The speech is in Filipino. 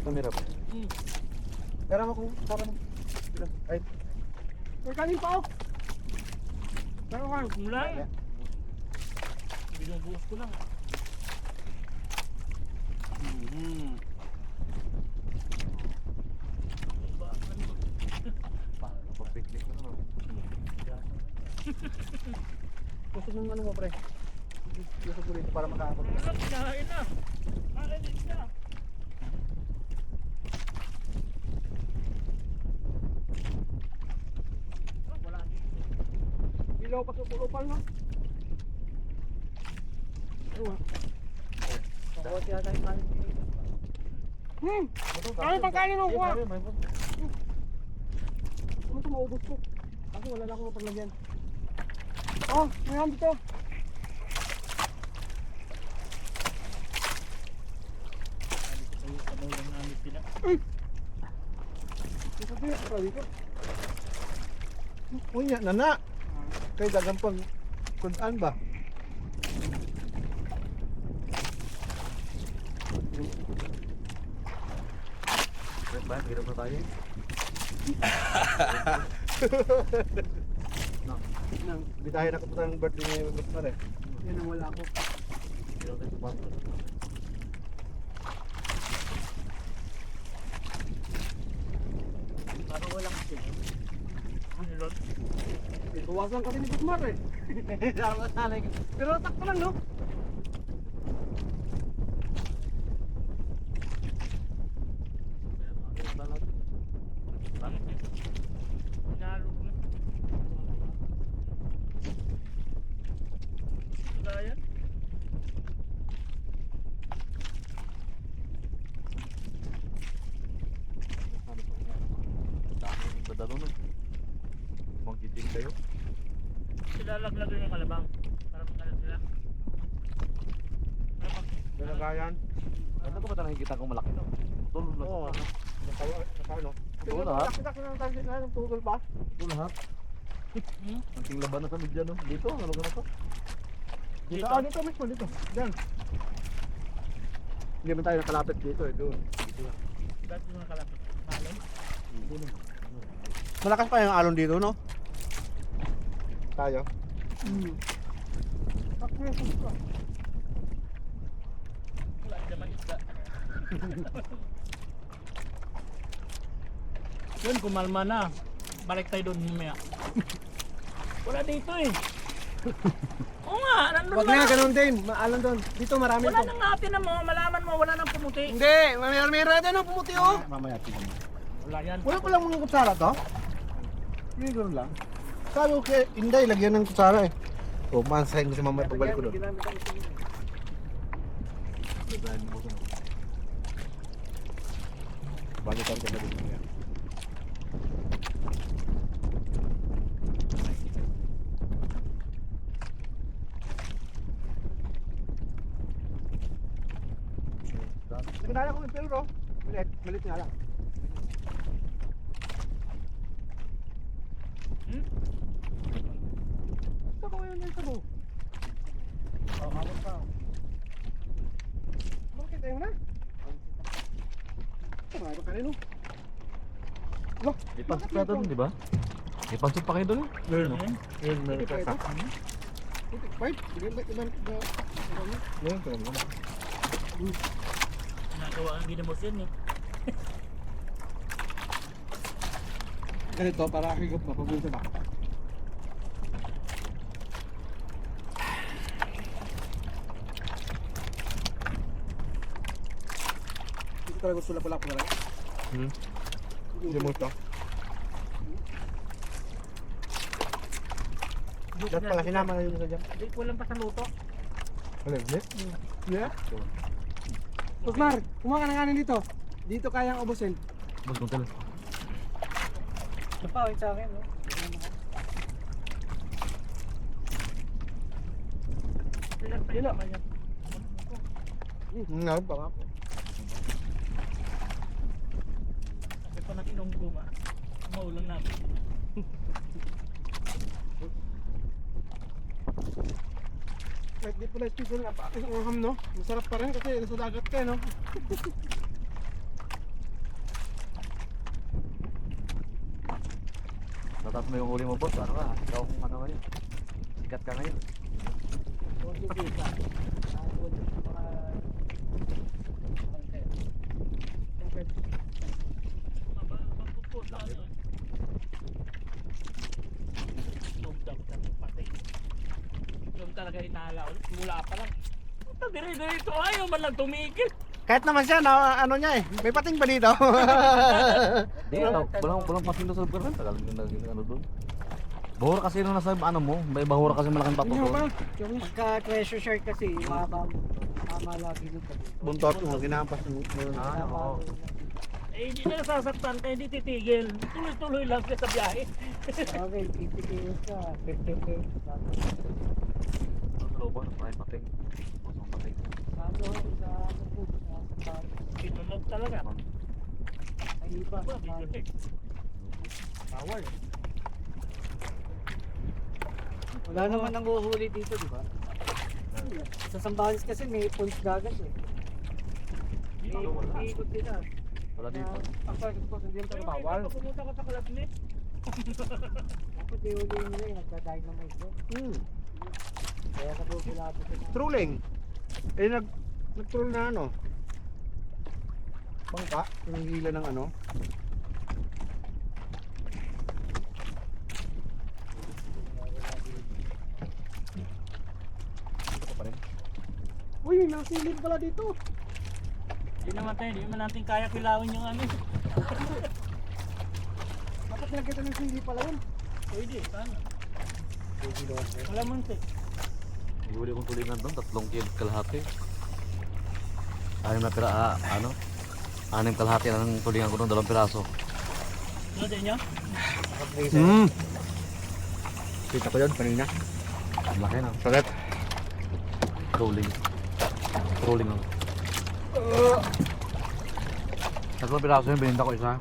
Tumira pa. Pero mo kung parang... Ay. May kanin pa, oh. Pero kanin. Mula eh. Binubuhos ko lang. Pag-picnic na naman. Gusto mong ano mo, pre? Gusto ko rito para makaabot. Kinahain na. Kakainin na. Wala dito. Ilaw pa sa pulupal, no? Ano ah? Bawat yata yung kanin. Kanin pagkain mo kuha. Ano ito maubos ko? Kasi wala na akong paglagyan. Oh, mayroon dito. Sabaw lang namin sila. Dito dito. Uy, nana. Kay dagang pag kunan ba? Ba, hirap na tayo. Nang bitahin ako pa ng birthday ngayon ng pare. Yan ang wala ako. Hirap tayo sa bangko. Parang walang sila. Ano Lord? Bawasan kasi ni Guzmar eh. Pero takto lang, no? Nalo na. Wala yan. Badalo na. Mag-giting kayo. Sila laglagan yung kalabang. Para makalat sila. Nalagayan. Ano ko ba ito nakikita kong malaki no? Tulog na. Oo. Nakano? Ito lahat. Nakita ng tayo na ng tugol ba? Ito lahat. Ang ting laban na sa media no? Dito, ano ka na to? Dito. Ah, dito mismo, dito. Diyan. Hindi man tayo nakalapit dito eh. Doon. Dito lang. Dati mga kalapit. Malay. Malakas pa yung alon dito, no? Tayo? Wala naman isda. Yun, kumalma na. Balik tayo doon mamaya. Wala dito eh. Oo nga, nandun Wag na, ganun din. Maalon doon. Dito marami Wala ito. nang atin na mo, malaman mo, wala nang pumuti. Hindi, meron natin ang pumuti, oh. Mamaya tingnan mo. Wala yan. Wala ko lang mga kutsara to. Hindi gano'n lang. Sabi ko kay Inday, lagyan ng kutsara eh. O, mansahin ko si mamaya pagbalik ko doon. Balikan ko na din mamaya. Nagdala ko ng pero, malit nga lang. Ito ko ngayon yung sabo. Oo, hawak pa. Bakit tayo na? Marami ka rin, oh. Look, May pansip pa doon, di ba? May pansip pa kayo doon? Meron. hindi pa ito. Fight, ibang ngayon ko lang. Nagawa ang ginamos yan eh. Ganito, para higop na pagbunta ba? Dito talaga gusto lang pala. Hindi mo ito. Dapat pala sinama na yun sa dyan. Hindi ko lang pa sa luto. Alam, hindi? Yeah? Tukmar, kumuha ka ng kanin dito. Dito kayang ubusin. Bus mo tala. Ito pa, wait sa akin, no? Ilan pa yung naman yan. Ngayon pa nga po. Kasi pa nag-inom guma. Maulang namin. Kahit di pala special nga pa ang ham, no? Masarap pa rin kasi nasa dagat ka, no? Tapos mo yung huli mo boss, ano ka? Ikaw kung ano ngayon. Sikat ka ngayon. Yung talaga hinala ulit. Mula pa lang. Puta, dire-diretso. Ayaw man lang tumigil. Kahit naman siya, na, ano niya eh. May pating ba dito? Di, walang pasin doon sa lugar na. Tagal yung naging ano doon. Bahura kasi nung nasa ano mo, may bahura kasi malaking pato doon. Pagka treasure share kasi, mabang tama lagi dito. Buntot mo, ginampas mo. Ah, oo. Eh, hindi na nasasaktan kaya hindi titigil. Tuloy-tuloy lang siya sa biyahe. Okay, pipitilis ka. Sa looban, may pating. Bosong pating. Ano, sa ano, sa Sinunog talaga. ay iba. Bawal. Wala naman nang uhuli dito, di ba? Sa Sambales kasi may punch dagat eh. Dito wala. May ikot din ah. Wala dito. Ang sakit ko, hindi yung bawal. Pumunta ka sa Kalabnet. Dapat ihuli nila yung nagda-dynamite doon. Kaya nabubulado ko na. Trolling. Eh, nag-troll na ano. Bangka, yung hila ng ano. Dito pa rin. Uy, may nasilip pala dito. Hindi naman tayo, hindi naman natin kaya kilawin yung ano. Dapat nilagyan ng silip pala yun. Pwede, sana. Wala muntik. Huli kong tulingan doon, 3 kilo kalahati. Anim na ano? 6 kalahati ang tulingan ko doon, 2 piraso. Ano din nyo? Kita ko yun kanina. Ang laki na. Sakit. Trolling. Trolling lang. 3 piraso yung binenta ko isa.